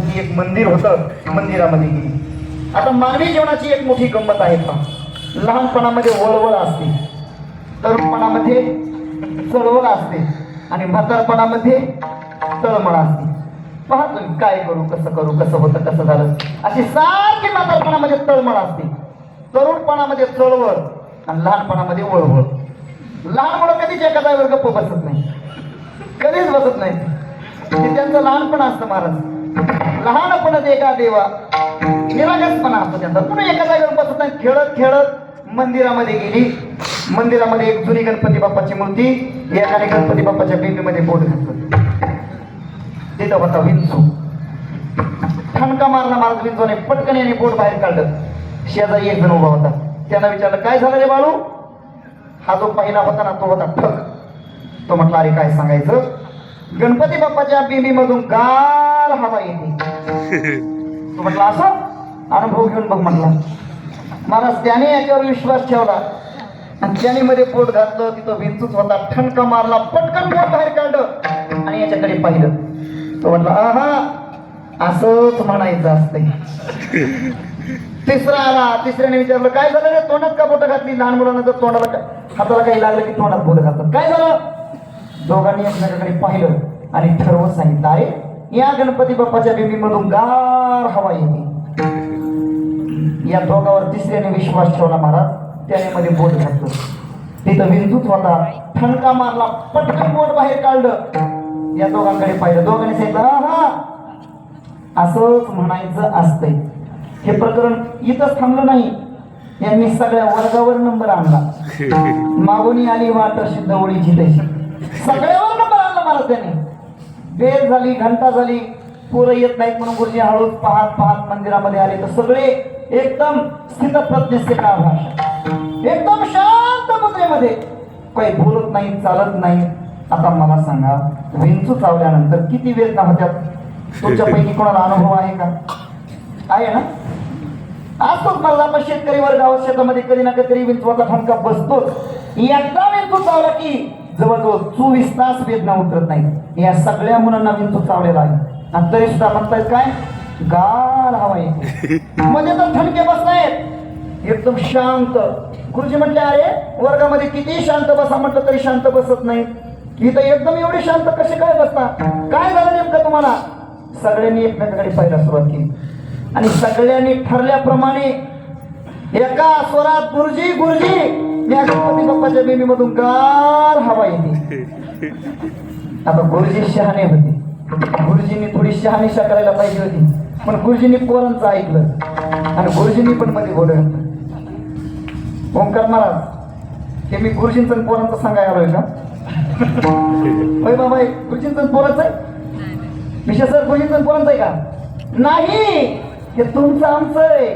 पार्वती एक मंदिर होतं, मंदिरामध्ये गेली. आता मानवी जीवनाची एक मोठी गंमत आहे पहा. लहानपणामध्ये वळवळ असते, तरुणपणामध्ये चळवळ असते आणि म्हातारपणामध्ये तळमळ असते. पहा तुम्ही काय करू, कसं होतं, कसं झालं, अशी सारखी म्हातारपणामध्ये तळमळ असते, तरुणपणामध्ये चळवळ आणि लहानपणामध्ये वळवळ. लहान मुलं कधीच एका जागेवर गप्प बसत नाही, कधीच बसत नाही. ते त्यांचं लहानपण असतं महाराज. लहानपणात एका देवा निरागसपणा असतो त्यांचा. पुन्हा एका जागेवर बसत नाही. खेळत खेळत मंदिरामध्ये गेली. मंदिरामध्ये एक जुनी गणपती बाप्पाची मूर्ती, एकाने गणपती बाप्पाच्या बिंबीमध्ये बोट घातलं. तिथं होता विंचू. ठणका मारला महाराज विंचूने, पटकन याने बोट बाहेर काढलं. शेजारी एक जण उभा होता. त्यानं विचारलं, काय झालं रे बाळू? हा जो पहिला होता ना, तो होता ठग. तो म्हटला, अरे काय सांगायचं, गणपती बाप्पाच्या बिंबीमधून गार हवा येते. तो म्हटला, असं अनुभव घेऊन बघ म्हटला. महाराज त्याने याच्यावर विश्वास ठेवला आणि त्याने मध्ये पोट घातलं. तिथं विंचूच होता. ठणका मारला, पटकन बोट बाहेर काढलं आणि याच्याकडे पाहिलं. तो म्हटला, आहा, असंच म्हणायचं असतंय. तिसरा आला. तिसऱ्याने विचारलं, काय झालं रे, तोंडात का बोट घातली? लहान मुलांना जर तोंडाला हाताला काही लागलं की तोंडात बोट घालतात. काय झालं? दोघांनी एकमेकांकडे पाहिलं आणि ठरवून सांगितलं, अरे या गणपती बाप्पाच्या बिंबीमधून गार हवा येते. या दोघांवर तिसऱ्याने विश्वास ठेवला महाराज. त्याने मध्ये बोट घातलं. तिथं विंचूच होता. ठणका मारला, पटकन बोट बाहेर काढलं. या दोघांकडे पाहिलं. दोघांनी सांगितलं, हा, असंच म्हणायचं असतंय. हे प्रकरण इथंच थांबलं नाही. यांनी सगळ्या वर्गावर नंबर आणला. मागोनी आली वाट सिद्ध ओळीची तशी. सगळ्यावर नंबर आणला महाराज त्यांनी. वेळ झाली, घंटा झाली, पोरं येत नाहीत म्हणून गुरुजी हळूच पाहत पाहत मंदिरामध्ये आले. तर सगळे एकदम स्थितप्रज्ञ भाषा, एकदम शांत मुद्रेमध्ये, काही बोलत नाही, चालत नाही. आता मला सांगा, विंचू चावल्यानंतर किती वेदना होत्या? तुमच्यापैकी कोणाला अनुभव आहे का? आहे ना? असतोच मला. आपण शेतकरी वर्गावर शेतामध्ये कधी ना कधी विंचवाचा ठणका बसतोच. एकदा विंचू चावला की जवळजवळ 24 तास वेदना उतरत नाही. या सगळ्या मुलांना विंचू चावलेला आहे आणि तरी सुद्धा म्हणतायत काय, गार हवा येते. मध्ये तर ठणके बसतायत एकदम शांत. गुरुजी म्हटले, अरे वर्गामध्ये किती शांत बसा म्हटलं तरी शांत बसत नाही. इथं एकदम एवढी शांत कसे काय बसता? काय झालं नेमकं तुम्हाला? सगळ्यांनी एकमेकांकडे पाहायला सुरुवात केली आणि सगळ्यांनी ठरल्याप्रमाणे एका स्वरात, गुरुजी गुरुजी, या गणपती बाप्पाच्या बेबीमधून गार हवा येते. आता गुरुजी शहाणे होते. गुरुजींनी थोडी शहानिशा करायला पाहिजे होती, पण गुरुजींनी पोरांचं ऐकलं आणि गुरुजींनी पण मध्ये बोललं. ओंकार महाराज, हे मी गुरुजींचं पोरांचं सांगायला आलोय का? होय बाबा, गुरुजींचं पोरांचं आहे? विशेष सर गुरुजींचं पोरांचं आहे का? नाही, हे तुमचं आमचं आहे.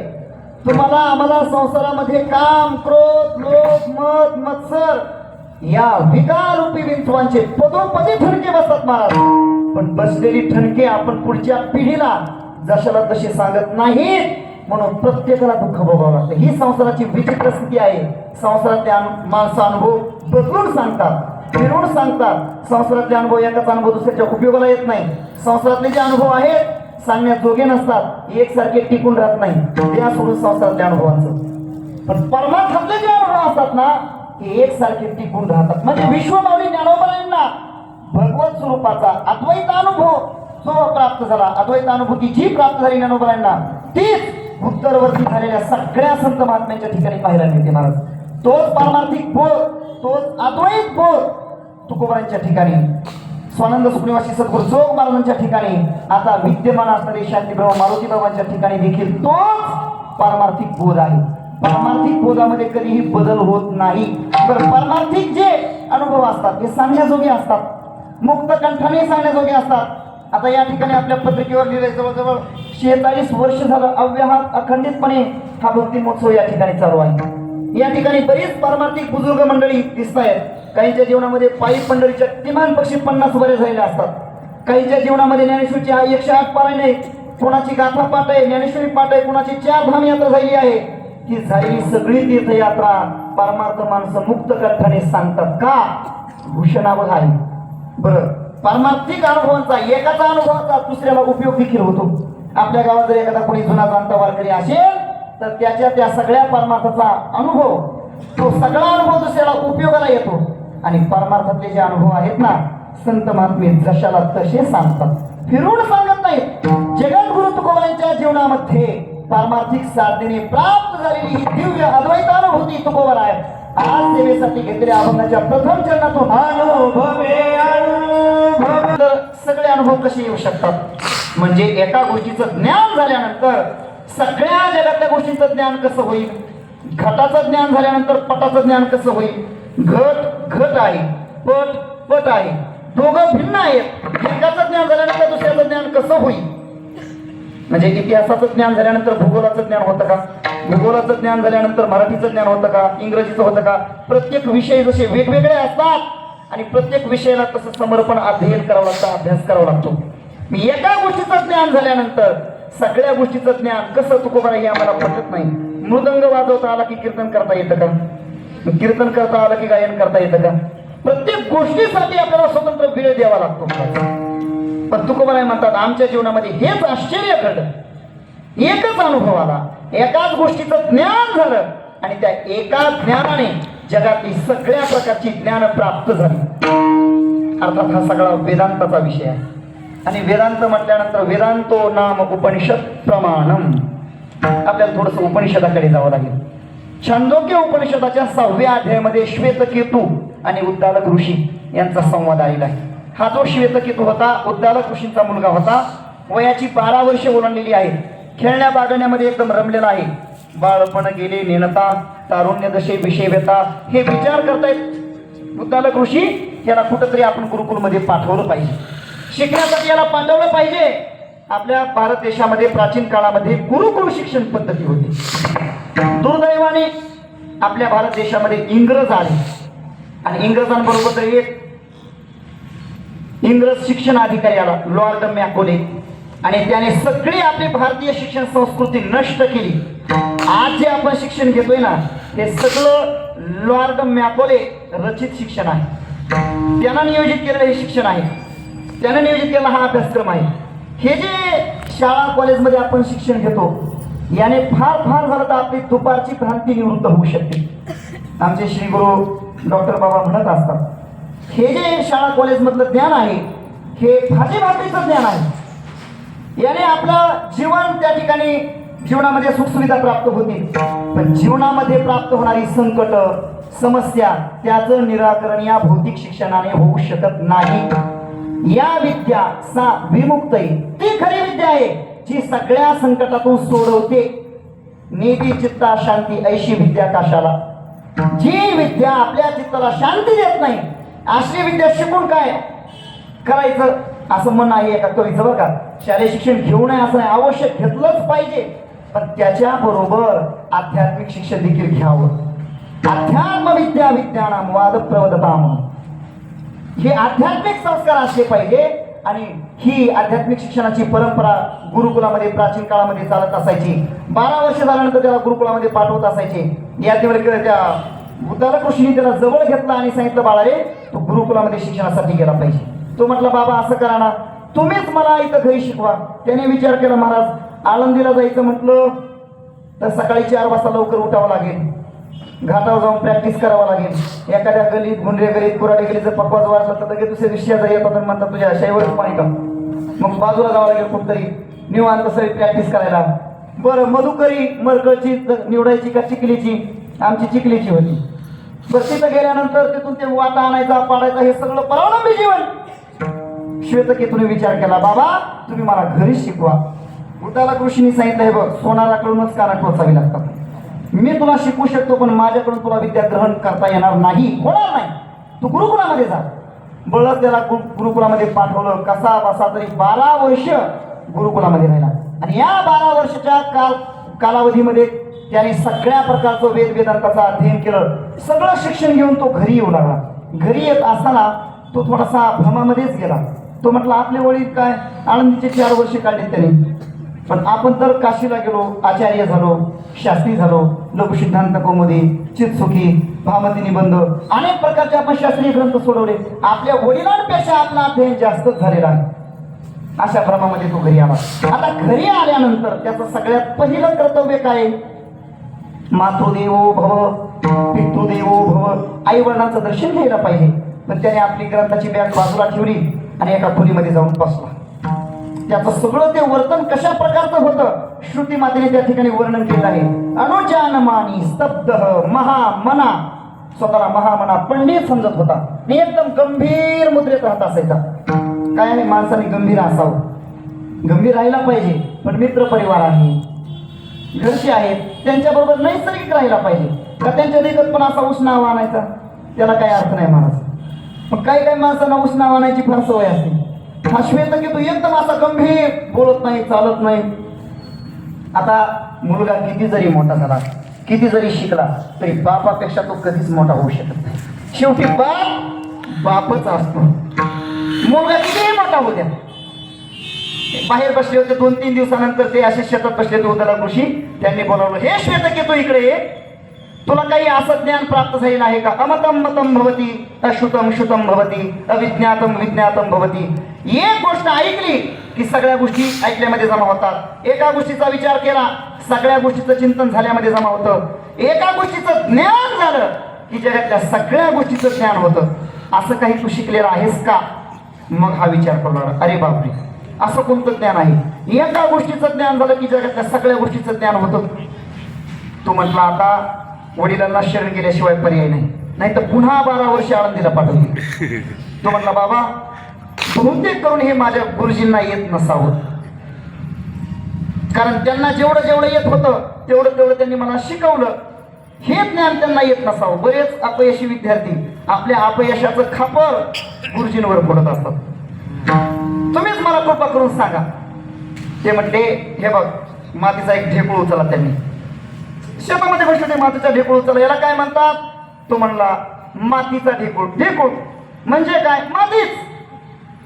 तुम्हाला आम्हाला संसारामध्ये काम, क्रोध, लोभ, मद, मत्सर या विकाररूपी विंचवांचे पदोपदी ठणके बसतात महाराज. पण बसलेली ठणके आपण पुढच्या पिढीला जशाला तशी सांगत नाहीत, म्हणून प्रत्येकाला दुःख भोगावं लागतं. ही संसाराची विचित्र स्थिती आहे. संसारातले माणसं अनुभव बदलून सांगतात, फिरून सांगतात. संसारातले अनुभव एकाच अनुभव दुसऱ्याच्या उपयोगाला येत नाही. संसारातले जे अनुभव आहेत सांगण्यात जोगे नसतात, एकसारखे टिकून राहत नाही. त्या सोडून संसारातल्या अनुभवांचं. पण परमार्थातले जे अनुभव असतात ना, ते एकसारखे टिकून राहतात. म्हणजे विश्वमाऊली ज्ञानोबांना भगवत स्वरूपाचा अद्वैत अनुभव जो प्राप्त झाला, अद्वैत अनुभूती जी प्राप्त झाली ज्ञानोबांना, तीच उत्तरवर्ती झालेल्या सगळ्या संत महात्म्यांच्या ठिकाणी पाहायला मिळते महाराज. तोच पारमार्थिक बोध, तोच अद्वैत बोध तुकोबांच्या ठिकाणी, स्वानंद सुखनिवासी सद्गुरू जोग महाराजांच्या ठिकाणी, आता विद्यमान असणारे शांतीप्रभू मारुती बाबांच्या ठिकाणी देखील तोच पारमार्थिक बोध आहे. पारमार्थिक बोधामध्ये कधीही बदल होत नाही. तर पारमार्थिक जे अनुभव असतात ते सांगण्याजोगे असतात, मुक्त कंठाने सांगण्याजोगे असतात. आता या ठिकाणी आपल्या पत्रिकेवर लिहिलंय, जवळजवळ 46 वर्ष झालं अव्याहत अखंडितपणे हा भक्ती महोत्सव या ठिकाणी चालू आहे. या ठिकाणी बरीच पारमार्थिक बुजुर्ग मंडळी दिसत आहेत. काहींच्या जीवनामध्ये पायी पंढरीच्या किमान पक्षी 50 बरे झालेल्या असतात. काहींच्या जीवनामध्ये ज्ञानेश्वरीची 108 पारायणे, कोणाची गाथा पाठ आहे, ज्ञानेश्वरी पाठ आहे, कोणाची 4 धाम यात्रा झाली आहे. ती झालेली सगळी तीर्थयात्रा परमार्थ माणसं मुक्त कंठाने सांगतात का? भूषणावर आहे. बरं, पारमार्थिक अनुभवांचा, एकाचा अनुभवाचा दुसऱ्याला उपयोग देखील होतो. आपल्या गावात जर एखादा कोणी जुना जाणता वारकरी असेल तर त्याच्या त्या सगळ्या परमार्थाचा अनुभव, तो सगळा अनुभव दुसऱ्याला उपयोगाला येतो. आणि परमार्थातले जे अनुभव आहेत ना, संत महात्मे जशाला तसे सांगतात, फिरून सांगत नाहीत. जगद्गुरु तुकोबांच्या जीवनामध्ये पारमार्थिक साधनेने प्राप्त झालेली ही दिव्य अद्वैतानुभूती तुकोबर आहे. आज सेवेसाठी घेतलेल्या अभंगाच्या प्रथम चरणातून तर सगळे अनुभव कसे येऊ शकतात? म्हणजे एका गोष्टीचं ज्ञान झाल्यानंतर सगळ्या जगातल्या गोष्टींचं ज्ञान कसं होईल? घटाचं ज्ञान झाल्यानंतर पटाचं ज्ञान कसं होईल? घट घट आहे, पट पट आहे, दोघं भिन्न आहेत. एकाचं ज्ञान झाल्यानंतर दुसऱ्याचं ज्ञान कसं होईल? म्हणजे इतिहासाचं ज्ञान झाल्यानंतर भूगोलाचं ज्ञान होतं का? भूगोलाचं ज्ञान झाल्यानंतर मराठीचं ज्ञान होतं का? इंग्रजीचं होतं का? प्रत्येक विषय जसे वेगवेगळे असतात आणि प्रत्येक विषयाला तसं समर्पण अध्ययन करावं लागतं, अभ्यास करावा लागतो. एका गोष्टीचं ज्ञान झाल्यानंतर सगळ्या गोष्टीचं ज्ञान कसं तुकोबारा हे आम्हाला पटत नाही. मृदंग वाजवता आला की कीर्तन करता येतं का? कीर्तन करता आलं की गायन करता येतं का? प्रत्येक गोष्टीसाठी आपल्याला स्वतंत्र वेळ द्यावा लागतो. पण तुकोबाराय म्हणतात आमच्या जीवनामध्ये हेच आश्चर्य घडलं. एकच अनुभव आला, एकाच गोष्टीचं ज्ञान झालं आणि त्या एका ज्ञानाने जगातली सगळ्या प्रकारची ज्ञान प्राप्त झाली. अर्थात हा सगळा वेदांताचा विषय आहे. आणि वेदांत म्हटल्यानंतर वेदांतो नाम उपनिषद प्रमाणम. आपल्याला थोडस उपनिषदाकडे जावं लागेल. छांदोग्य उपनिषदाच्या 6व्या अध्यायामध्ये श्वेतकेतू आणि उद्दालक ऋषी यांचा संवाद आलेला आहे. हा जो श्वेतकेतू होता उद्दालक ऋषींचा मुलगा होता. वयाची 12 वर्षे ओलांडलेली आहे. खेळण्या बागण्यामध्ये एकदम रमलेला आहे. बाळपण गेले नेणता, तारुण्य दशे विषय व्यथा हे विचार करतायत उद्दालक ऋषी. याला कुठंतरी आपण गुरुकुलमध्ये पाठवलं पाहिजे, शिकण्यासाठी याला पाठवलं पाहिजे. आपल्या भारत देशामध्ये प्राचीन काळामध्ये गुरुकुल शिक्षण पद्धती होती. दुर्दैवाने आपल्या भारत देशामध्ये इंग्रज आले आणि इंग्रजांबरोबर एक इंग्रज शिक्षण अधिकारी आला, लॉर्ड मॅकोले, आणि त्याने सगळी आपली भारतीय शिक्षण संस्कृती नष्ट केली. आज जे आपण शिक्षण घेतोय ना हे सगळं लॉर्ड मॅकोले रचित शिक्षण आहे. त्यानं नियोजित केलेलं हे शिक्षण आहे, त्यानं नियोजित केलेला हा अभ्यासक्रम आहे. हे जे शाळा कॉलेजमध्ये आपण शिक्षण घेतो याने फार फार झालं तर आपली दुपारची भ्रांती निवृत्त होऊ शकते. आमचे श्री गुरु डॉक्टर बाबा म्हणत असतात हे जे शाळा कॉलेजमधलं ज्ञान आहे हे भाजी भाकरीचं ज्ञान आहे. याने आपलं जीवन त्या ठिकाणी जीवनामध्ये सुखसुविधा प्राप्त होतील, पण जीवनामध्ये प्राप्त होणारी संकट समस्या त्याचं निराकरण या भौतिक शिक्षणाने होऊ शकत नाही. या विद्या सा विमुक्त ती खरी विद्या आहे जी सगळ्या संकटातून सोडवते. निधी चित्ता शांती ऐशी विद्या काशाला. जी विद्या आपल्या चित्ताला शांती देत नाही अशी विद्या शिकून काय करायचं असं म्हणणं आहे एका कवीचं. बरं का, शालेय शिक्षण घेऊ नये असं नाही, आवश्यक घेतलंच पाहिजे, पण त्याच्याबरोबर आध्यात्मिक शिक्षण देखील घ्यावं. अध्यात्म विद्या विद्यानाम वाद प्रवदताम. हे आध्यात्मिक संस्कार असले पाहिजे. आणि ही आध्यात्मिक शिक्षणाची परंपरा गुरुकुलामध्ये प्राचीन काळामध्ये चालत असायची. 12 वर्ष झाल्यानंतर त्याला गुरुकुलामध्ये पाठवत असायचे. या त्या उद्दालक ऋषींनी त्याला जवळ घेतला आणि सांगितलं बाळा रे तू गुरुकुलामध्ये शिक्षणासाठी गेला पाहिजे. तो म्हटला बाबा असं करा ना, तुम्हीच मला इथं घरी शिकवा. त्याने विचार केला महाराज आळंदीला जायचं म्हटलं तर सकाळी 4 वाजता लवकर उठावं लागेल, घाटावर जाऊन प्रॅक्टिस करावं लागेल. एखाद्या गलीत गुंडे गलीत कुराडे गलीत जर पकवाज वाढला तर लगेच दुसऱ्या दिवशी जर येतात आणि म्हणतात तुझ्या शाईवरच पाणी टाक. मग बाजूला जावं लागेल कुठतरी निवांत सगळी प्रॅक्टिस करायला. बरं मधुकरी मरकळची निवडायची का चिखलीची? आमची चिखलीची होती. बरं तिथं गेल्यानंतर तिथून ते वाटा आणायचा पाडायचा हे सगळं परावलंबी जीवन. श्वेतकेतूने विचार केला बाबा तुम्ही मला घरीच शिकवा. उद्दालक ऋषींनी सांगितलं हे बघ सोनाराकडूनच काना टोचावी लागतात. मी तुला शिकवू शकतो पण माझ्याकडून तुला विद्या ग्रहण करता येणार नाही, होणार नाही. तू गुरुकुलामध्ये जा. बळच त्याला गुरुकुलामध्ये पाठवलं. कसा बसा तरी 12 वर्ष गुरुकुलामध्ये राहिला. आणि या 12 वर्षाच्या कालावधीमध्ये त्याने सगळ्या प्रकारचं वेदांताचं अध्ययन केलं. सगळं शिक्षण घेऊन तो घरी येऊ लागला. घरी येत असताना तो थोडासा भ्रमामध्येच गेला. तो म्हटला आपले वडील काय आळंदीचे 4 वर्ष काढले त्यांनी, पण आपण तर काशीला गेलो, आचार्य झालो, शास्त्री झालो, लघुसिद्धांत कौमुदी, चित्सुखी, भामती निबंध अनेक प्रकारचे आपण शास्त्रीय ग्रंथ सोडवले. आपल्या वडिलांपेक्षा आपला अध्ययन जास्तच झालेला आहे. अशा भ्रमामध्ये तो घरी आला. आता घरी आल्यानंतर त्याचं सगळ्यात पहिलं कर्तव्य काय? मातृदेवो भव, पितृदेवो भव, आई वडिलांचं दर्शन घ्यायला पाहिजे. पण त्याने आपली ग्रंथाची बॅग बाजूला ठेवली आणि एका खोलीमध्ये जाऊन बसला. त्याचं सगळं ते वर्तन कशा प्रकारचं होतं श्रुती मातेने त्या ठिकाणी वर्णन केलं आहे. अनुजानमानी स्तब्ध महामना, स्वतःला महामना पंडित समजत होता आणि एकदम गंभीर मुद्रेत राहत असायचा. काय आहे, माणसाने गंभीर असावं, गंभीर राहायला पाहिजे. पण मित्र परिवार आहे, घरचे आहेत, त्यांच्याबरोबर नैसर्गिक राहायला पाहिजे. का त्यांच्या देखत पण असा उष्णावा आणायचा, त्याला काही अर्थ नाही महाराज. मग काही काही माणसांना उष्णावा आणायची फार सवय असते. हा श्वेतकेतू एकदम असा गंभीर, बोलत नाही, चालत नाही. आता मुलगा किती जरी मोठा झाला, किती जरी शिकला, तरी बापापेक्षा तो कधीच मोठा होऊ शकत नाही. शेवटी बापच असतो. मुलगा कितीही मोठा होऊ द्या. बाहेर बसले होते 2-3 दिवसानंतर ते असे शेतात बसले होते उदला ऋषी. त्यांनी बोलावलं, हे श्वेतकेतू इकडे ये, तुला काही असं ज्ञान प्राप्त झालेलं आहे का? अमतम मतम भवती, अश्रुतम श्रुतम भवती, अविज्ञातम विज्ञातम भवती. एक गोष्ट ऐकली की सगळ्या गोष्टी ऐकल्यामध्ये जमा होतात. एका गोष्टीचा विचार केला, सगळ्या गोष्टीचं चिंतन झाल्यामध्ये जमा होतं. एका गोष्टीचं ज्ञान झालं की जगातल्या सगळ्या गोष्टीचं ज्ञान होतं. असं काही तू शिकलेला आहेस का? मग हा विचार करणार, अरे बापरे, असं कोणतं ज्ञान आहे? एका गोष्टीचं ज्ञान झालं की जगातल्या सगळ्या गोष्टीचं ज्ञान होतं. तो म्हटला, आता वडिलांना शरण गेल्याशिवाय पर्याय नाही, नाही तर पुन्हा 12 वर्ष आळंदीला पाठवली. तो म्हटला, बाबा बहुतेक करून हे माझ्या गुरुजींना येत नसावं, कारण त्यांना जेवढं जेवढं येत होतं तेवढं तेवढं त्यांनी मला शिकवलं. हे ज्ञान त्यांना येत नसावं. बरेच अपयशी विद्यार्थी आपल्या अपयशाचं खापर गुरुजींवर फोडत असतात. तुम्हीच मला कृपा करून सांगा. ते म्हटले, हे बघ, मातीचा एक ढेकूळ उचलला त्यांनी, शेतामध्ये बसले, मातीचा ढेकूळ उचलला, याला काय म्हणतात? तो म्हणला, मातीचा ढेकूळ. ढेकूळ म्हणजे काय? मातीच.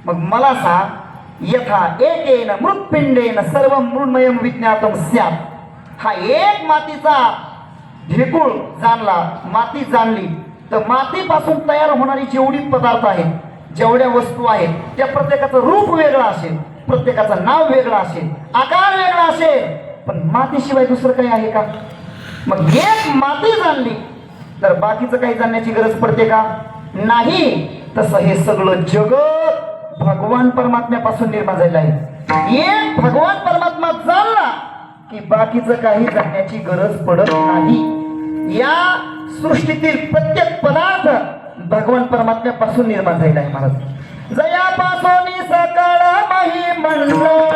मग मला सांग, यथा एकेन मृत्पिंडेन सर्व मृण्मयम विज्ञातम स्यात्. हा एक मातीचा ढेकूळ जाणला, माती जाणली, तर मातीपासून तयार होणारी जेवढी पदार्थ आहेत, जेवढ्या वस्तू आहेत, त्या प्रत्येकाचं रूप वेगळं असेल, प्रत्येकाचं नाव वेगळं असेल, आकार वेगळा असेल, पण मातीशिवाय दुसरं काही आहे का? मग एक माती जाणली तर बाकीचं काही जाणण्याची गरज पडते का? नाही. तसं हे सगळं जगत भगवान परमात्म्यापासून निर्माण झालेलं आहे. एक भगवान परमात्मा जाणला की बाकीचं काही जाणण्याची गरज पडत नाही. या सृष्टीतील प्रत्येक पदार्थ भगवान परमात्म्यापासून निर्माण झालेला आहे महाराज. जयापासून सकळ मही मंडळ,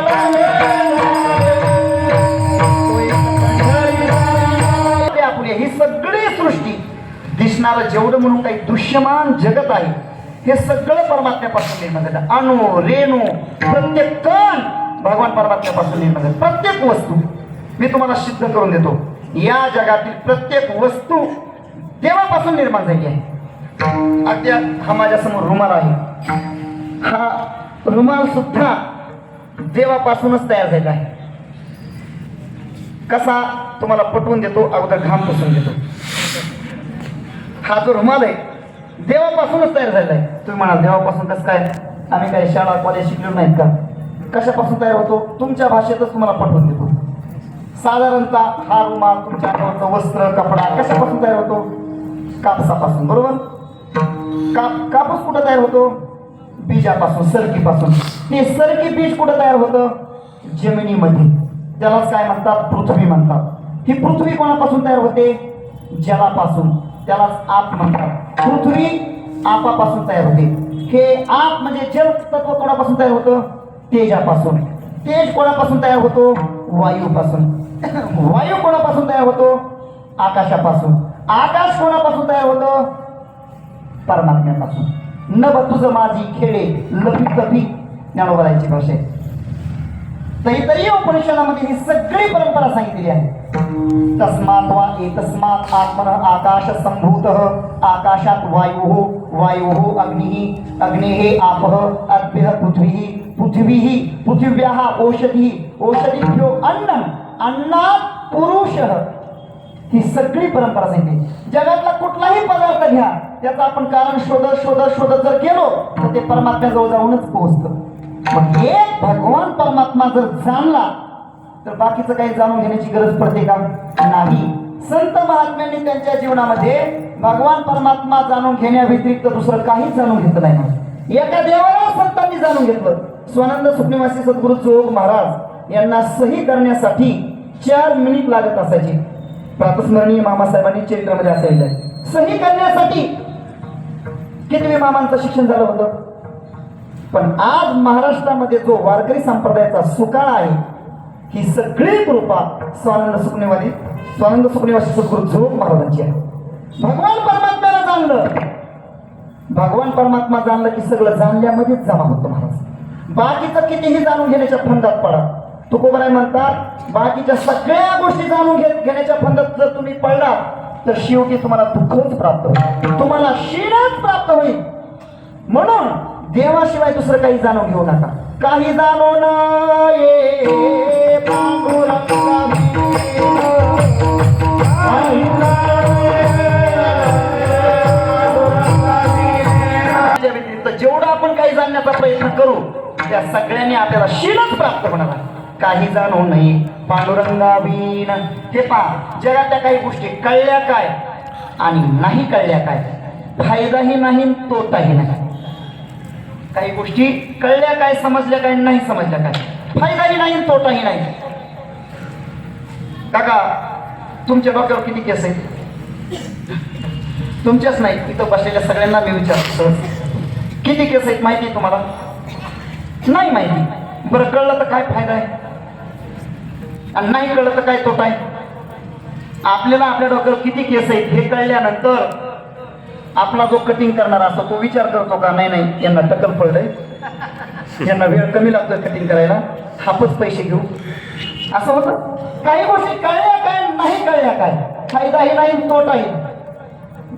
ही सगळी सृष्टी दिसणारं जेवढं म्हणून काही दृश्यमान जगत आहे, हे सगळं परमात्म्यापासून निर्माण झालं. अणु रेणू प्रत्येक कण भगवान परमात्म्यापासून निर्माण झालं. प्रत्येक वस्तू मी तुम्हाला सिद्ध करून देतो, या जगातील प्रत्येक वस्तू देवापासून निर्माण झाली आहे. अद्या हा माझ्यासमोर रुमाल आहे, हा रुमाल सुद्धा देवापासूनच तयार झालेला आहे. कसा तुम्हाला पटवून देतो, अगोदर घाम पुसून देतो. हा जो रुमाल आहे देवापासूनच तयार झालेला आहे. तुम्ही म्हणाल देवापासून कसं काय? आम्ही काही शाळा कॉलेज शिकलो नाहीत का? कशापासून तयार होतो? तुमच्या भाषेतच तुम्हाला पटवून देतो. साधारणतः हा रुमाल, तुमच्या अंगावरचं वस्त्र, कपडा कशापासून तयार होतो? कापसापासून, बरोबर? कापूस कुठं तयार होतो? बीजापासून, सरकीपासून. ते सरकी बीज कुठं तयार होतं? जमिनीमध्ये. त्यालाच काय म्हणतात? पृथ्वी म्हणतात. ही पृथ्वी कोणापासून तयार होते? जलापासून. त्यालाच आप म्हणतात. पृथ्वी आपापासून तयार होते. हे आप म्हणजे जल तत्व कोणापासून तयार होतं? तेजापासून. तेज कोणापासून तयार होतो? वायूपासून. वायू कोणापासून तयार होतो? आकाशापासून. आकाश कोणापासून तयार होतं? परमात्म्यापासून. नभ तुझं माझी खेळे लपी तपी, ज्ञानोबराची भाषा आहे. तरी उपनिषदामध्ये ही सगळी परंपरा सांगितलेली आहे. तस्मात् वा एतस्मात् आत्मनः आकाश संभूतः, आकाशात वायुः, वायुः अग्निः, अग्नेः आपः, अद्भ्यः पृथ्वीः, पृथ्वीः पृथिव्याः ओषधिः, ओषधिभ्यो अन्नम्, अन्नात् पुरुषः. ही सगळी परंपरा सांगितली. जगातला कुठलाही पदार्थ घ्या, त्याचं आपण कारण शोधत शोधत शोधत जर गेलो तर ते परमात्म्याजवळ जाऊनच पोहोचतं. मग एक भगवान परमात्मा जर जाणला तर बाकीचं काही जाणून घेण्याची गरज पडते का? नाही. संत महात्म्यांनी त्यांच्या जीवनामध्ये भगवान परमात्मा जाणून घेण्याव्यतिरिक्त दुसरं काहीच जाणून घेतलं नाही. एका देवाला संतांनी जाणून घेतलं. स्वानंद सुखनिवासी सद्गुरु जोग महाराज यांना सही करण्यासाठी 4 मिनिट लागत असायचे. प्रातस्मरणीय मामासाहेबांनी चरित्रामध्ये असायला सही करण्यासाठी किती मामांचं शिक्षण झालं होतं. पण आज महाराष्ट्रामध्ये जो वारकरी संप्रदायाचा सुकाळ आहे ही सगळी कृपा स्वानंद सुखनिवासी सद्गुरु जोग महाराजांची आहे. भगवान परमात्म्याला जाणलं. भगवान परमात्मा जाणलं की सगळं जाणल्यामध्येच जमा होतं महाराज. बाकीचं कितीही जाणून घेण्याच्या फंदात पडा. तुकोबराय म्हणतात बाकीच्या सगळ्या गोष्टी जाणून घेण्याच्या फंदात जर तुम्ही पडला तर शेवटी तुम्हाला दुःखच प्राप्त होईल, तुम्हाला क्षीणच प्राप्त होईल. म्हणून देवाशिवाय दुसरं काही जाणून घेऊ नका. काही जाणू नये व्यतिरिक्त जेवढं आपण काही जाणण्याचा प्रयत्न करू त्या सगळ्यांनी आपल्याला क्षीणच प्राप्त होणार आहे. काही जाणू नये पांडुरंगावीन. हे पहा, जगातल्या काही गोष्टी कळल्या काय आणि नाही कळल्या काय, फायदाही नाही तोटाही नाही. काही गोष्टी कळल्या काय, समजल्या काय, नाही समजल्या काय, फायदाही नाही तोटाही नाही. काका तुमच्या डोक्यावर किती केस आहेत? तुमच्याच नाही, इथं बसलेल्या सगळ्यांना मी विचारतो किती केस आहेत माहिती आहे तुम्हाला? नाही माहिती. बरं कळलं तर काय फायदा आहे आणि नाही कळलं तर काय तोटा आहे? आपल्याला आपल्या डोक्यावर किती केस आहेत हे कळल्यानंतर आपला जो कटिंग करणारा असतो तो विचार करतो का नाही नाही यांना टक्कल पडलंय, यांना वेळ कमी लागतोय कटिंग करायला, हापच पैसे घेऊ, असं होतं. काही गोष्टी कळल्या काय नाही कळल्या काय, फायदाही नाही तोटाही.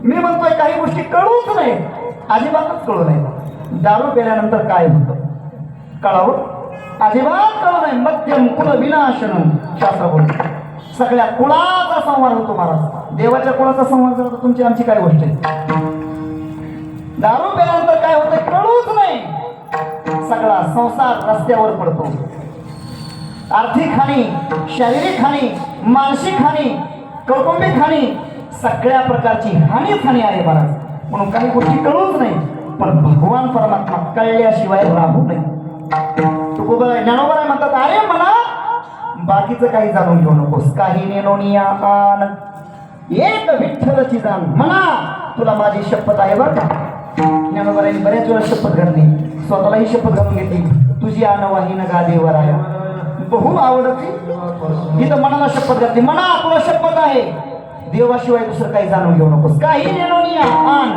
मी म्हणतोय काही गोष्टी कळूच नाही, अजिबातच कळू नाही. दारू प्याल्यानंतर काय होतं कळावं? अजिबात कळू नाही. मध्यम कुल विनाशनम शास्त्र बोलतो. सगळ्या कुळाचा संवाद होतो महाराज. देवाच्या कुळाचा संवाद झाला तर तुमची आमची काय गोष्ट आहे? दारू प्याल्यानंतर काय होतं कळूच नाही. सगळा संसार रस्त्यावर पडतो. आर्थिक हानी, शारीरिक हानी, मानसिक हानी, कौटुंबिक हानी, सगळ्या प्रकारची हानीच हानी आहे महाराज. म्हणून काही गोष्टी कळूच नाही. पण भगवान परमात्मा कळल्याशिवाय राहू नये. तुकोबराय ज्ञानोबराय म्हणतात अरे म्हणा बाकीचं काही जाणून घेऊ नकोस. काही नेनोनिया आन एक विठ्ठलची जाण म्हणा तुला माझी शपथ आहे बरं का. ज्ञानोबरायांनी बऱ्याच वेळा शपथ घातली, स्वतःलाही शपथ घालून घेतली. तुझी आणवाही न गा देवराया बहु आवडती. तिथं मनाला शपथ घातली, म्हणा तुला शपथ आहे देवाशिवाय दुसरं काही जाणून घेऊ नकोस. काही नेनोनिया आन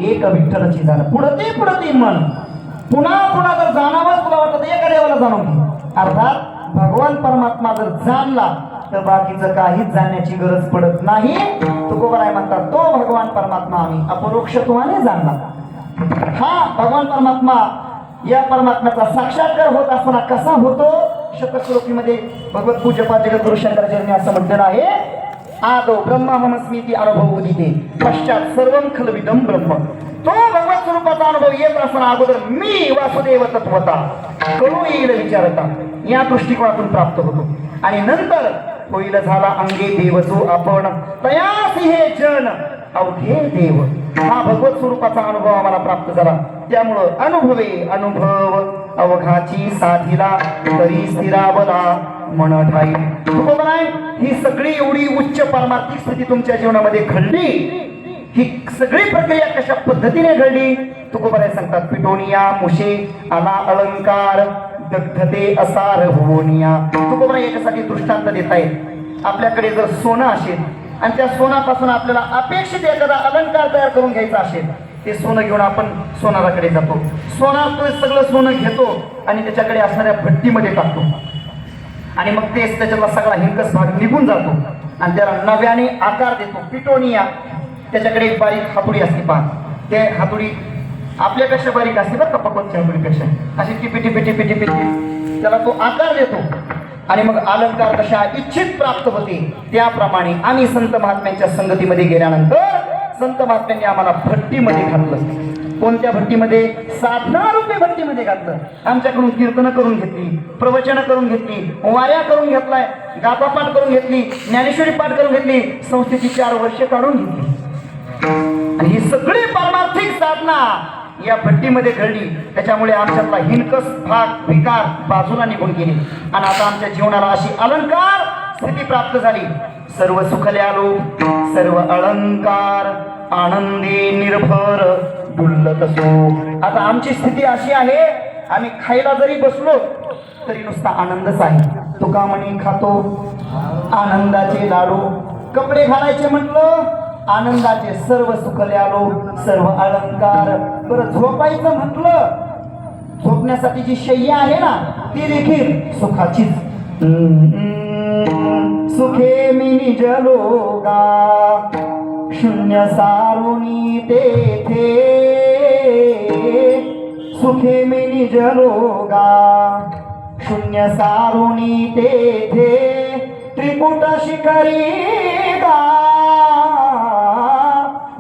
एक विठ्ठलची जाण पुढती मन. पुन्हा पुन्हा जर जाणावंच तुला वाटत एका देवाला जाणून घे. अर्थात भगवान परमात्मा जर जाणला तर बाकीचं काहीच जाणण्याची गरज पडत नाही. तुकोबराय म्हणतात तो भगवान परमात्मा आम्ही अपरोक्षत्वाने जाणला. हा भगवान परमात्मा या परमात्म्याचा साक्षात्कार होत असताना कसा होतो? शतश्लोकीमध्ये भगवत पूज्यपाद जगद्गुरु शंकराचार्यांनी असं म्हटलेलं आहे, आदो ब्रह्माहमस्मीति अनुभव उदिते पश्चात सर्वं खलविदं ब्रह्म. तो भगवत स्वरूपाचा अनुभव येत असताना अगोदर मी वासुदेव तत्वता कळू येईल विचारता या दृष्टिकोनातून प्राप्त होतो. आणि नंतर होईल झाला अंगे देव जो आपण तयासी हे जन अवघे देव. हा भगवत स्वरूपाचा अनुभव आम्हाला प्राप्त झाला. त्यामुळं अनुभव अवघाची साधिला तरी स्थिरावला मन ठाई. तुकोबराय ही सगळी एवढी उच्च पारमार्थिक स्थिती तुमच्या जीवनामध्ये घडली. ही सगळी प्रक्रिया कशा पद्धतीने घडली? तुकोबराय सांगतात पिटोनिया मुशे आला अलंकार दग्धते असार होनिया. तुकोबराय याच्यासाठी दृष्टांत देत आहेत. आपल्याकडे जर सोनं असेल आणि त्या सोनापासून आपल्याला अपेक्षित एखादा अलंकार तयार करून घ्यायचा असेल, ते सोनं घेऊन आपण सोनाराकडे जातो. सोनार तो सगळं सोनं घेतो आणि त्याच्याकडे असणाऱ्या भट्टीमध्ये टाकतो आणि मग तेच त्याच्यातला सगळा हिंकस भाग निघून जातो आणि त्याला नव्याने आकार देतो. पिटोनिया त्याच्याकडे एक बारीक हातोडी असते पहा. ते हातोडी आपल्यापेक्षा बारीक असते बरं का, पकवतच्या हातोडीपेक्षा अशी टिपी टिपी टिपी टिपी त्याला तो आकार देतो आणि मग अलंकार कशा इच्छित प्राप्त होते. त्याप्रमाणे आम्ही संत महात्म्यांच्या संगतीमध्ये गेल्यानंतर संत महात्म्यांनी आम्हाला भट्टीमध्ये घातलं. कोणत्या भट्टीमध्ये? साधना रूपी भट्टीमध्ये घातलं. आमच्याकडून कीर्तनं करून घेतली, प्रवचनं करून घेतली, वाऱ्या करून घेतलाय, गाथापाठ करून घेतली, ज्ञानेश्वरी पाठ करून घेतली, संस्थेची 4 वर्षे काढून घेतली. आणि ही सगळी पारमार्थिक साधना या भट्टीमध्ये घडली. त्याच्यामुळे आमच्यातला हिणकस भाग विकार बाजूला निघून गेले आणि आता आमच्या जीवनाला अशी अलंकार स्थिती प्राप्त झाली. सर्व सुखले आलो, सर्व अलंकार, आनंदी निर्भर डुल्लत असो. आता आमची स्थिती अशी आहे, आम्ही खायला जरी बसलो तरी नुसता आनंदच आहे. तुका म्हणे खातो आनंदाचे लाडू, कपडे घालायचे म्हटलं आनंदाचे, सर्व सुखले आलो, सर्व अलंकार. बरं झोपायचं म्हटलं, झोपण्यासाठी जी शय्या आहे ना ती देखील सुखाचीच. सुखे मी निजलोगा शून्य सारुणी तेथे, सुखे मी निजलोगा शून्य सारुणी तेथे, त्रिकुट शिखरी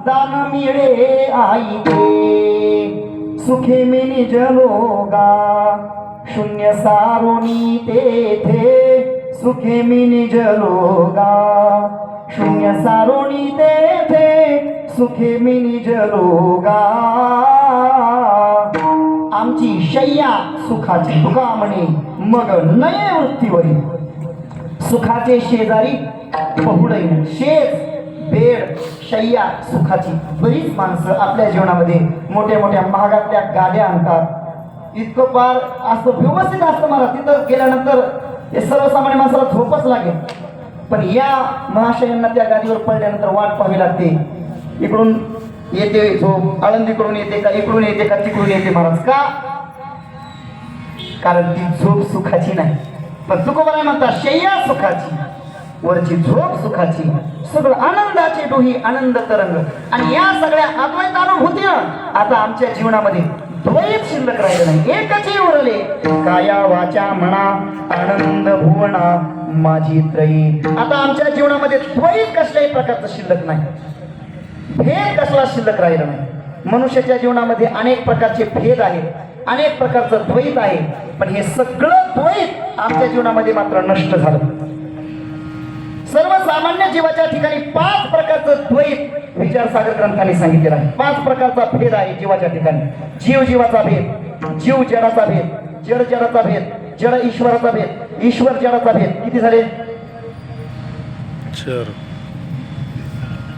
दान मिळे आईते. सुखे मी निजलोगा शून्य सारुणी तेथे, सुखे मी निजलोगा शून्य सारुणी तेथे, सुखे मी निजलोगा. आमची शय्या सुखाची, तुका म्हणे मग नये वृत्तीवरी. सुखाचे शेजारी पहुडैन, शेज बेड शय्या सुखाची. बरीच माणसं आपल्या जीवनामध्ये मोठ्या मोठ्या महागातल्या गाड्या आणतात, इतकं पार असं व्यवस्थित असतं. मला तिथं गेल्यानंतर हे सर्वसामान्य माणसाला झोपच लागेल. पण या महाशयांना त्या गादीवर पडल्यानंतर वाट पाहावी लागते. इकडून येते झोप, आळंदीकडून येते का, इकडून येते का, तिकडून येते महाराज. का? कारण ती झोप सुखाची नाही. पण तुकोबाराय म्हणतात शय्या सुखाची, वरची झोप सुखाची, सगळं आनंदाचे डोही आनंद तरंग. आणि या सगळ्या अद्वैत अनुभूतीनं आता आमच्या जीवनामध्ये द्वैत शिल्लक राहिलं नाही, एकच उरले. काया वाचा मना आनंद भुवना माझी त्रयी. आता आमच्या जीवनामध्ये द्वैत कसल्याही प्रकारचं शिल्लक नाही, भेद कसला शिल्लक राहिला नाही. मनुष्याच्या जीवनामध्ये अनेक प्रकारचे भेद आहेत, अनेक प्रकारचं द्वैत आहे, पण हे सगळं द्वैत आमच्या जीवनामध्ये मात्र नष्ट झालं. सर्वसामान्य जीवाच्या ठिकाणी 5 प्रकारचं द्वैत विचारसागर ग्रंथाने सांगितलेलं आहे. 5 प्रकारचा भेद आहे जीवाच्या ठिकाणी. जीव जीवाचा भेद, जीव जडाचा भेद, जड जडाचा भेद, जड ईश्वराचा भेद, ईश्वर जडाचा भेद. किती झाले?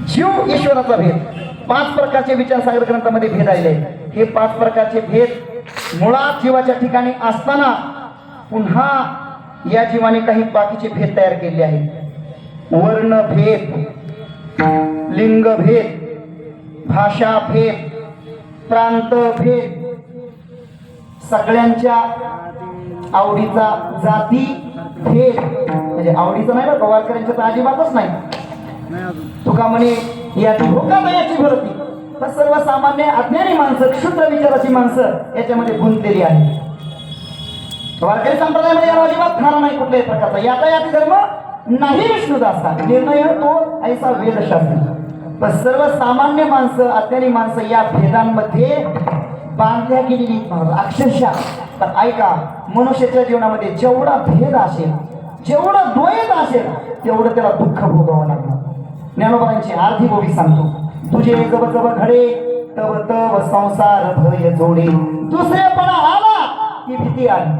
जीव ईश्वराचा भेद. 5 प्रकारचे विचारसागर ग्रंथामध्ये भेद आलेले आहेत. हे 5 प्रकारचे भेद मुळात जीवाच्या ठिकाणी असताना पुन्हा या जीवाने काही बाकीचे भेद तयार केले आहेत. वर्ण भेद, लिंग भेद, भाषा भेद, प्रांत भेद, सगळ्यांच्या आवडीचा जाती भेद. म्हणजे आवडीचा नाही बरं, वारकऱ्यांच्या तर अजिबातच नाही. तुका म्हणे याची भोका याची भरती. पण सर्वसामान्य अज्ञानी माणसं, क्षुद्र विचाराची माणसं याच्यामध्ये गुंतलेली आहे. वारकरी संप्रदायामध्ये याला अजिबात खाना नाही कुठल्याही प्रकारचा. यातायाती धर्म नाही विष्णुदासा, निर्णय तो ऐसा वेदशास्त्री. पण सर्वसामान्य माणसं, अज्ञानी माणसं या भेदांमध्ये बांधल्या गेलेली अक्षरशः. तर ऐका, मनुष्याच्या जीवनामध्ये जेवढा भेद असेल, जेवढं द्वैत असेल, तेवढं त्याला दुःख भोगावं लागणार. ज्ञानोबांची आर्धी गोवी सांगतो, तुझे जब जब घडे तब तब संसार भय जोडे. दुसरेपणा आला की भीती आली,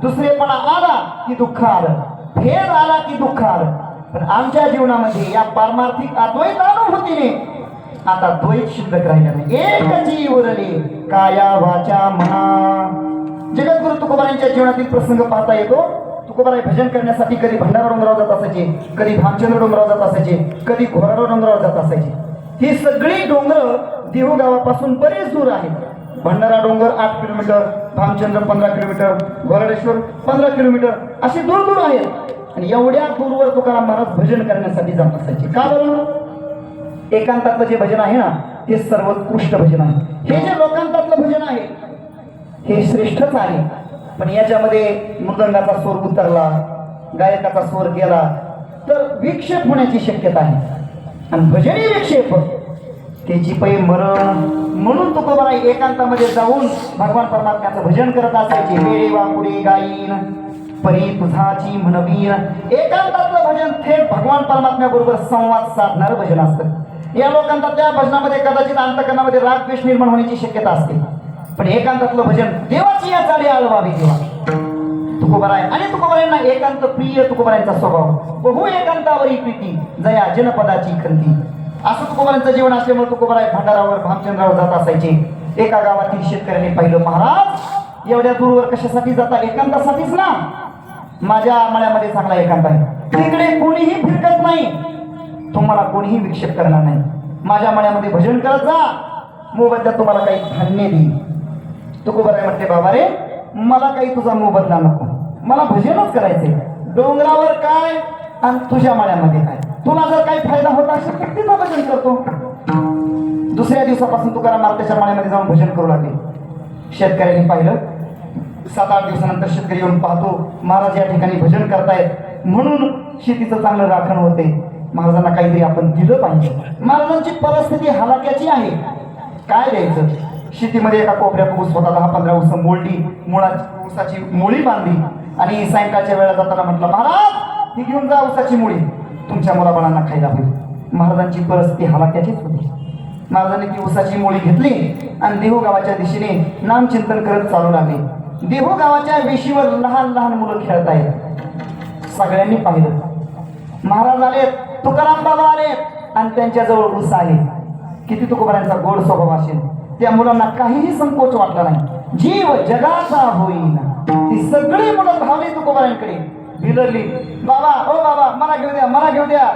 दुसरेपणा आला की दुःख आलं, भेद आला की दुःख आलं. पण आमच्या जीवनामध्ये या पारमार्थिक अद्वैत अनुभूतीने आता द्वैत शिल्लक राहिला नाही. एक जीव उरले काया वाचा मना. जगद्गुरु तुकोबारायांच्या जीवनातील प्रसंग पाहता येतो. तुकोबाराय भजन करण्यासाठी कधी भंडारा डोंगरावर जात असायचे, कधी भामचंद्र डोंगरावर जात असायचे, कधी घोराडो डोंगरावर जात असायचे. ही सगळी डोंगर देहू गावापासून बरेच दूर आहेत. भंडारा डोंगर 8 किलोमीटर, भामचंद्र 15 किलोमीटर, घोराडेश्वर 15 किलोमीटर, असे दूर दूर आहेत. आणि एवढ्या दूरवर तुकाराम महाराज भजन करण्यासाठी जात असायचे. का बरं? एकांतातलं जे भजन आहे ना ते सर्वोत्कृष्ट भजन आहे. हे जे लोकांतातलं भजन आहे हे श्रेष्ठच आहे. पण याच्यामध्ये मृदंगाचा स्वर उतरला, गायकाचा स्वर गेला तर विक्षेप होण्याची शक्यता आहे. आणि भजनी विक्षेप त्याची पै मरण. म्हणून तुकोबाराय एकांतामध्ये जाऊन भगवान परमात्म्याचं भजन करत असायचे. वेळे वाकुडे गाईन परी तुझाची म्हणवीन. एकांतातलं भजन थेट भगवान परमात्म्याबरोबर संवाद साधणारं भजन असतं. या लोकांचा त्या भजनामध्ये कदाचित अंतकरणामध्ये राग द्वेष निर्माण होण्याची शक्यता असते, पण एकांतातलं भजन देवाची या चाली आळवावी देवा. तुकोबाराय आणि तुकोबारायांना एकांत प्रिय. तुकोबारायांचा स्वभाव बहु एकांतावरी प्रीती जया जनपदाची खंती. असं तुकोबारायांचं जीवन असल्यामुळे तुकोबाराय भंडारावर भामचंद्रावर जात असायचे. एका गावातील शेतकऱ्यांनी पाहिलं, महाराज एवढ्या दूरवर कशासाठी जाता? एकांतासाठीच ना. माझ्या मळ्यामध्ये चांगला एकांत आहे, तिकडे कोणीही फिरकत नाही, तुम्हाला कोणीही विक्षेप करणार नाही. माझ्या मळ्यामध्ये भजन करत जा, मोबदल्यात तुम्हाला काही धान्य देईल. तुकोबाराय म्हणते, बाबा रे मला काही तुझा मोबदला नको, मला भजनच करायचे. डोंगरावर काय आणि तुझ्या मळ्यामध्ये काय, तुला जर काही फायदा होत असेल तर तिथं भजन करतो. दुसऱ्या दिवसापासून तुकाराम महाराजांच्या मळ्यामध्ये जाऊन भजन करू लागले. शेतकऱ्यांनी पाहिलं. 7-8 दिवसानंतर शेतकरी येऊन पाहतो, महाराज या ठिकाणी भजन करतायत, म्हणून शेतीचं चांगलं राखण होते. महाराजांना काहीतरी आपण दिलं पाहिजे. महाराजांची परिस्थिती हलाक्याची आहे, काय द्यायचं? शेतीमध्ये एका कोपऱ्यात ऊस होता, 10-15 ऊस मोडली, ऊसाची मुळी बांधली आणि सायंकाळच्या वेळा जाताना म्हटलं, महाराज ती घेऊन जा ऊसाची मुळी, तुमच्या मुलाबाळांना खायला होईल. महाराजांची परिस्थिती हलाक्याचीच होती. महाराजांनी ती ऊसाची मुळी घेतली आणि देहू गावाच्या दिशेने नामचिंतन करत चालू लागले. देहू गावाच्या वेशीवर लहान लहान मुलं खेळत आहेत. सगळ्यांनी पाहिलं. महाराज आलेत, तुकाराम बाबा आलेत आणि त्यांच्याजवळ ऊस आले. किती तुकोबारायांचा गोड स्वभाव असेल. त्या मुलांना काहीही संकोच वाटला नाही. जीव जगाचा होईल. ती सगळी मुलं धावली तुकोबारायांकडे, बिलरली, बाबा ओ बाबा मला घेऊ द्या, मला घेऊ द्या.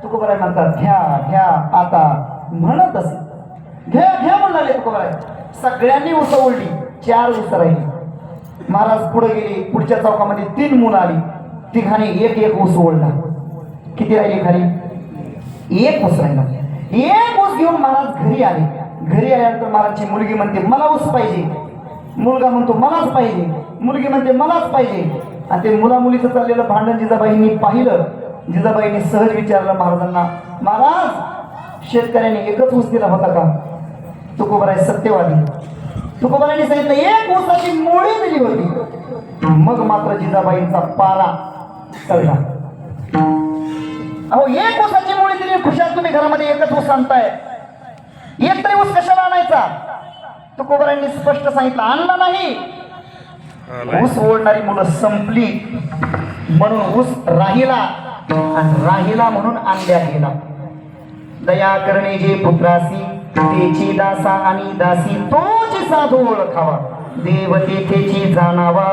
तुकोबाराय म्हणतात, घ्या घ्या. आता म्हणत असे घ्या घ्या म्हणाले तुकोबाराय. सगळ्यांनी ऊस ओढली, 4 ऊस राहिली. महाराज पुढे गेले, पुढच्या चौकामध्ये 3 मुलं आली, तिघांनी एक ऊस ओढला. किती राहिली खाली? 1 ऊस राहिला. 1 ऊस घेऊन महाराज घरी आले. घरी आल्यानंतर महाराजची मुलगी म्हणते, मला ऊस पाहिजे. मुलगा म्हणतो, मलाच पाहिजे. मुलगी म्हणते, मलाच पाहिजे. आणि ते मुला मुलीचं चाललेलं भांडण जिजाबाईंनी पाहिलं. जिजाबाईंनी सहज विचारलं महाराजांना, महाराज शेतकऱ्यांनी एकच ऊस दिला होता का? तुकोबाराय सत्यवादी. तुकोबारायांनी सांगितलं 1 ऊसाची मुळी दिली होती. मग मात्र जिजाबाईंचा पारा चढला. अहो 1 ऊसाची मुळी दिली, खुशाल तुम्ही घरामध्ये एकच ऊस आणताय, एक तरी ऊस कशाला आणायचा? तुकोबारायांनी स्पष्ट सांगितलं, आणला नाही. ऊस ओढणारी मुलं संपली म्हणून ऊस राहिला, आणि राहिला म्हणून आणल्या गेला. दया करणे जे पुत्रासी, तेची दासा आणि दासी, तोची साधू ओळखावा, देव तेथेची जाणावा.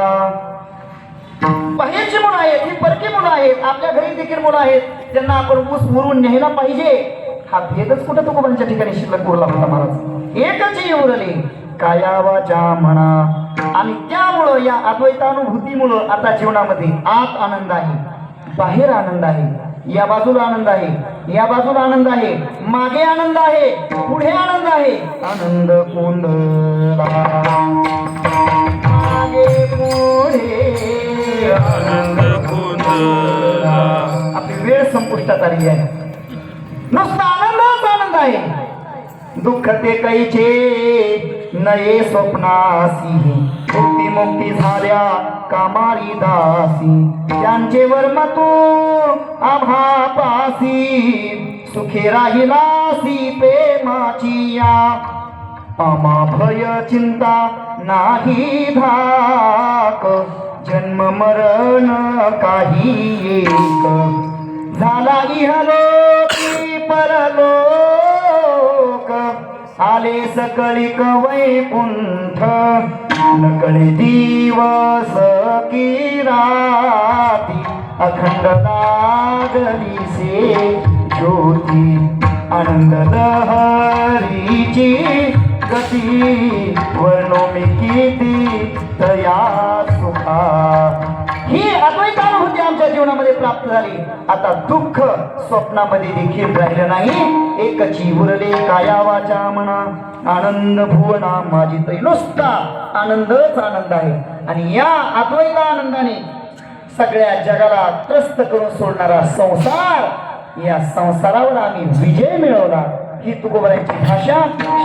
बाहेरची मुलं आहेत, ही परकी मुलं आहेत, आपल्या घरी देखील मुलं आहेत, त्यांना आपण ऊस मुरून न्यायला पाहिजे. हा भेदच कुठं तुकोबारांच्या ठिकाणी शिल्लक उरला होता. महाराज एकच उरले, काया वाचा म्हणा. आणि त्यामुळं या अद्वैतानुभूतीमुळं आता जीवनामध्ये आत आनंद आहे, बाहेर आनंद आहे, या बाजूला आनंद आहे, या बाजूला आनंद आहे, मागे आनंद आहे, पुढे आनंद आहे. आनंद कोंडला मागे पुढे आनंद कोंडला. आपली वेळ संपुष्टात आली आहे. नुसता आनंदच आनंद आहे. दुःख ते कैचे नये स्वप्नासी, मुक्ती झाल्या कामारी दासी. त्यांचे वर्म तू आभापासी, सुखे राहिलासी प्रेमाची या. आमा भय चिंता नाही धाक, जन्म मरण काही एक. झाला इहलोकी परलोक, आले सकळिक वैकुंठ. नकळे दिवस की राती, अखंड लागलीसे ज्योती. आनंद लहरीची गती, वर्णो मी किती तया सुखा. ही अद्वैतानुभूती आमच्या जीवनामध्ये प्राप्त झाली. आता दुःख स्वप्नामध्ये देखील राहिलं नाही. एकची उरले काया वाचा म्हणा, आनंद भुवना माझी तरी. नुसता आनंदच आनंद आहे. आणि या अद्वैत आनंदाने सगळ्या जगाला त्रस्त करून सोडणारा संसार, या संसारावर आम्ही विजय मिळवला. ही तुकोबारायांची भाषा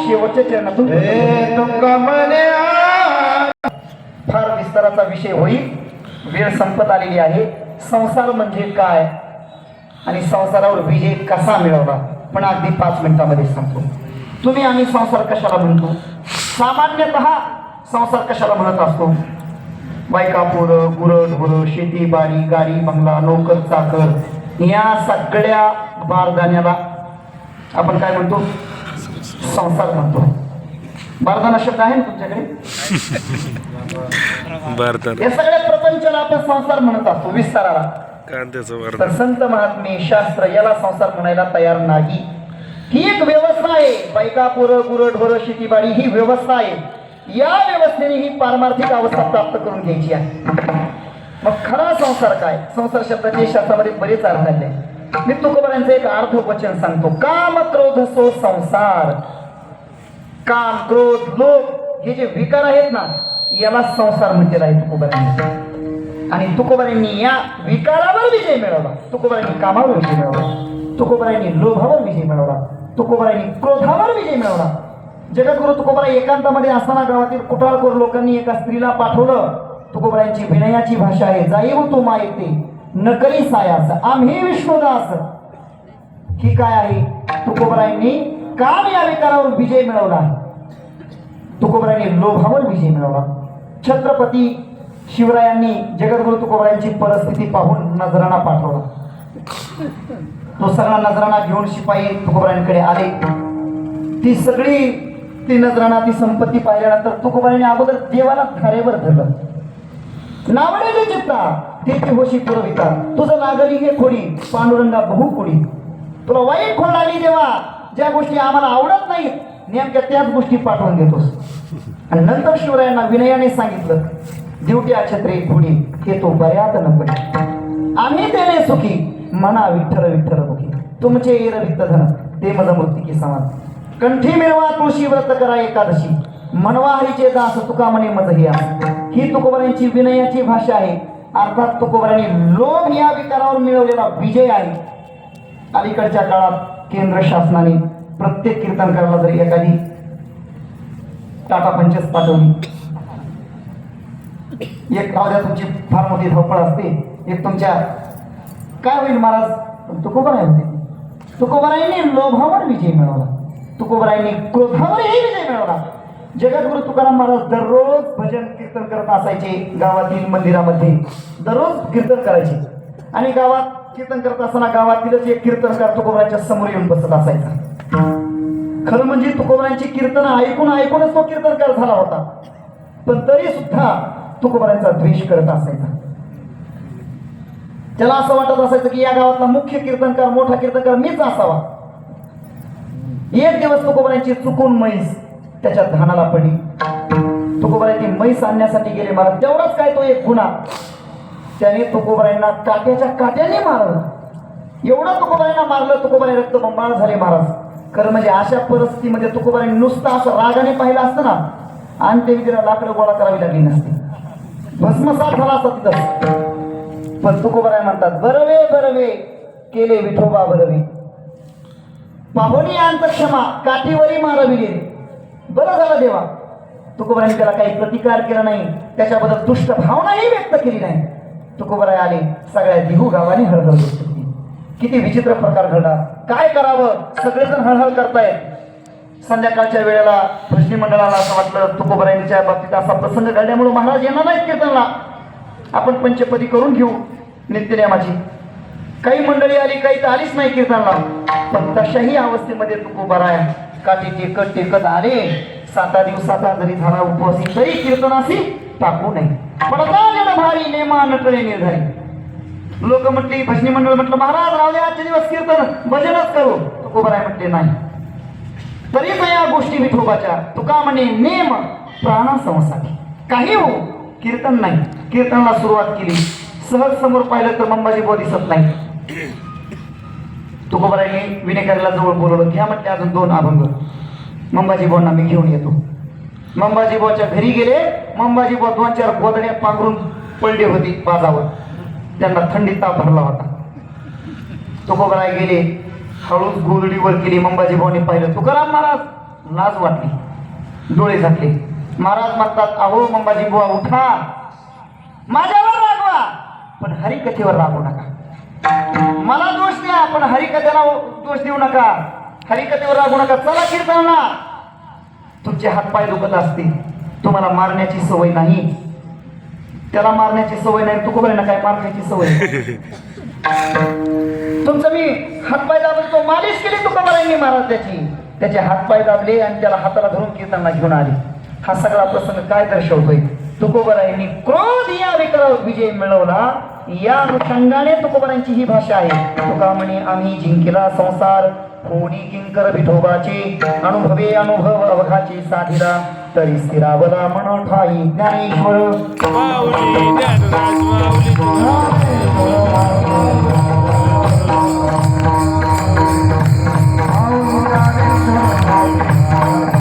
शेवटच्या चरणातून फार विस्ताराचा विषय होईल. वेळ संपत आलेली आहे. संसार म्हणजे काय आणि संसारावर विजय कसा मिळवला पण अगदी 5 मिनिटांमध्ये सांगतो. तुम्ही आम्ही संसार कशाला म्हणतो? सामान्यतः संसार कशाला म्हणत असतो? बायका पोरं गुरं ढोरं शेती बाडी गाडी बंगला नोकर चाकर या सगळ्या बारदाण्याला आपण काय म्हणतो? संसार म्हणतो. बारदाना शब्द आहे ना तुमच्याकडे? या सगळ्या प्रपंचाला आपण संसार म्हणत असतो विस्ताराला. तर संत महात्मे शास्त्र याला संसार म्हणायला तयार नाही. ही एक व्यवस्था आहे. बायका पोरं गुरं ढोरं शेतीबाडी ही व्यवस्था आहे. या व्यवस्थेने ही पारमार्थिक अवस्था प्राप्त करून घ्यायची आहे. मग खरा संसार काय? संसार शब्दाचे शास्त्रामध्ये बरेच अर्थ आले. मी तुकोबारांचं एक अर्थ वचन सांगतो. काम क्रोध सो संसार. काम क्रोध लोभ हे जे विकार आहेत ना याला संसार म्हटलेला आहे तुकोबारांनी. आणि तुकोबारांनी या विकारावर विजय मिळवला. तुकोबारांनी कामावर विजय मिळवला. तुकोबारांनी लोभावर विजय मिळवला. तुकोबारांनी क्रोधावर विजय मिळवला. जगद्गुरु तुकोबारा एकांतामध्ये असताना गावातील कुटाळखोर लोकांनी एका स्त्रीला पाठवलं. तुकोबारांची विनयाची भाषा आहे. जाईव तू मायते न करी सायास आम्ही विष्णुदास. ही काय आहे? तुकोबारांनी काम या विकारावर विजय मिळवला. तुकोबारांनी लोभावर विजय मिळवला. छत्रपती शिवरायांनी जगद्गुरु तुकोबारांची परिस्थिती पाहून नजराणा पाठवला. तो सगळा नजराणा घेऊन शिपाई तुकोबारांकडे आले. ती नजराणा ती संपत्ती पाहिल्यानंतर तुकोबारांनी अगोदर देवाला धारेवर धरलं. नावडेले चित्ता ते होशी पुरविता तुझं लागली हे खोडी पांडुरंगा बहु खोडी. तुला वाईट खोड लागली देवा. ज्या गोष्टी आम्हाला आवडत नाहीत नेमक्या त्याच गोष्टी पाठवून देतोस. आणि नंतर शिवरायांना विनयाने सांगितलं दिवट्या छत्रे खोडी हे तो बऱ्यात न पडे. आम्ही तेने सुखी मना विठ्ठल विठ्ठल मुखी. तुमचे येर वित्त धन ते मज मृत्तिकी समान. कंठी मिरवा तुळशी व्रत करा एकादशी मनवा हरीचे दास तुका म्हणे मज ही. ही तुकोबारांची विनयाची भाषा आहे. अर्थात तुकोबारांनी लोभ या विकारावर मिळवलेला विजय आहे. अलीकडच्या काळात केंद्र शासनाने प्रत्येक कीर्तनकाराला जरी एखादी टाटा पंचेस पाठवली. एक गावद्या तुमची फार मोठी धावपळ असते. एक तुमच्या काय होईल महाराज? तुकोबाराय होते. तुकोबारायांनी लोभावर विजय मिळवला. तुकोबारायांनी क्रोधावरही विजय मिळवला. जगद्गुरु तुकाराम महाराज दररोज भजन कीर्तन करत असायचे. गावातील मंदिरामध्ये दररोज कीर्तन करायचे. आणि गावात कीर्तन करत असताना गावातीलच एक कीर्तनकार तुकोबारांच्या समोर येऊन बसत असायचा. खरं म्हणजे तुकोबारांची कीर्तन ऐकूनच तो कीर्तनकार झाला होता. पण तरी सुद्धा तुकोबारांचा द्वेष करत असायचा. त्याला असं वाटत असायचं की या गावातला मुख्य कीर्तनकार मोठा कीर्तनकार मीच असावा. एक दिवस तुकोबारांची चुकून म्हैस त्याच्या धानाला पडली. तुकोबारांची म्हैस आणण्यासाठी गेले महाराज. तेवढाच काय तो एक गुन्हा. त्याने तुकोबारांना काट्याच्या काट्याने मारलं. एवढं तुकोबारांना मारलं तुकोबारांनी रक्तबंबाळ झाले महाराज. खरं म्हणजे अशा परिस्थितीमध्ये तुकोबारांनी नुसतं असं रागाने पाहिलं असतं ना आणि ते तिला लाकडं गोळा करावी लागली नसती. भस्मसात झाला असता तिथं. पण तुकोबाराय म्हणतात बरवे केले विठोबा बरवे पाहुणी अंत क्षमा काठीवरी मारविले. बरं झालं देवा. तुकोबारांनी त्याला काही प्रतिकार केला नाही. त्याच्याबद्दल दुष्ट भावनाही व्यक्त केली नाही. तुकोबाराय आले. सगळ्या देहू गावाने हळहळ व्यक्त केली. किती विचित्र प्रकार घडला. काय करावं? सगळेजण हळहळ करतायत. संध्याकाळच्या वेळेला भजनी मंडळाला असं वाटलं तुकोबारायांच्या बाबतीत असा प्रसंग घडल्यामुळे महाराज येणार नाहीत कीर्तनला. आपण पंचपदी करून घेऊ नित्यनियमाची. काही मंडळी आली काही तर आलीच नाही कीर्तनला. पण तशाही अवस्थेमध्ये तुकोबाराय काठी टेकत आले. 7 दिवसाचा जरी झाला उपवासी तरी कीर्तनाशी टाकू नये. पडता भारी नेमा नटळे निर्धारी. लोक म्हटली भजनी मंडळ म्हटलं महाराज राहू दे आजचे दिवस कीर्तन भजनच करू. तुकोबाराय म्हटले नाही. तरीच या गोष्टी विठोबाच्या तुका म्हणे नेम प्राणासंसाठी काही हो कीर्तन नाही. कीर्तनाला सुरुवात केली. सहज समोर पाहिलं तर मंबाजी बुवा दिसत नाही. तुकोबारायांनी विनेकराला जवळ बोलवलं. घ्या म्हटले अजून 2 अभंग. मंबाजी बुवांना मी घेऊन येतो. मंबाजी बुवाच्या घरी गेले. मंबाजी बुवा 2-4 गोदड्या पांघरून पडले होते बाजावर. त्यांना थंडीत ताप भरला होता. तुकोबाराय गेले. हळूच गोदडीवर केली. मंबाजी भाऊनी पाहिलं. तुकाराम महाराज लाज वाटली, डोळे झाकले. महाराज म्हणतात, अहो मंबाजी बुवा उठा, माझ्यावर रागवा पण हरिकथेवर रागू नका. मला दोष द्या पण हरिकथेला दोष देऊ नका, हरिकथेवर रागू नका. चला कीर्तनाला. तुमचे हातपाय दुखत असतील, तुम्हाला मारण्याची सवय नाही, त्याला मारण्याची सवय नाही, तुकोबारांना काय मार खायची सवय. तुमचं मी हातपाय दाबले, तो मालिश केली तुकोबारांनी महाराज त्याचे हातपाय दाबले आणि त्याला हाताला धरून कीर्तनाला घेऊन आले. हा सगळा प्रसंग काय दर्शवतोय? तुकोबारांनी क्रोध या विकारावर विजय मिळवला. या अनुषंगाने तुकोबारांची ही भाषा आहे. तुका म्हणे, आम्ही जिंकला संसार, कोणी किंकर विठोबाचे, अनुभवे अनुभव अवघाचे साधिरा, तरी स्थिरावला म्हणून ठाई ज्ञानेश्वर.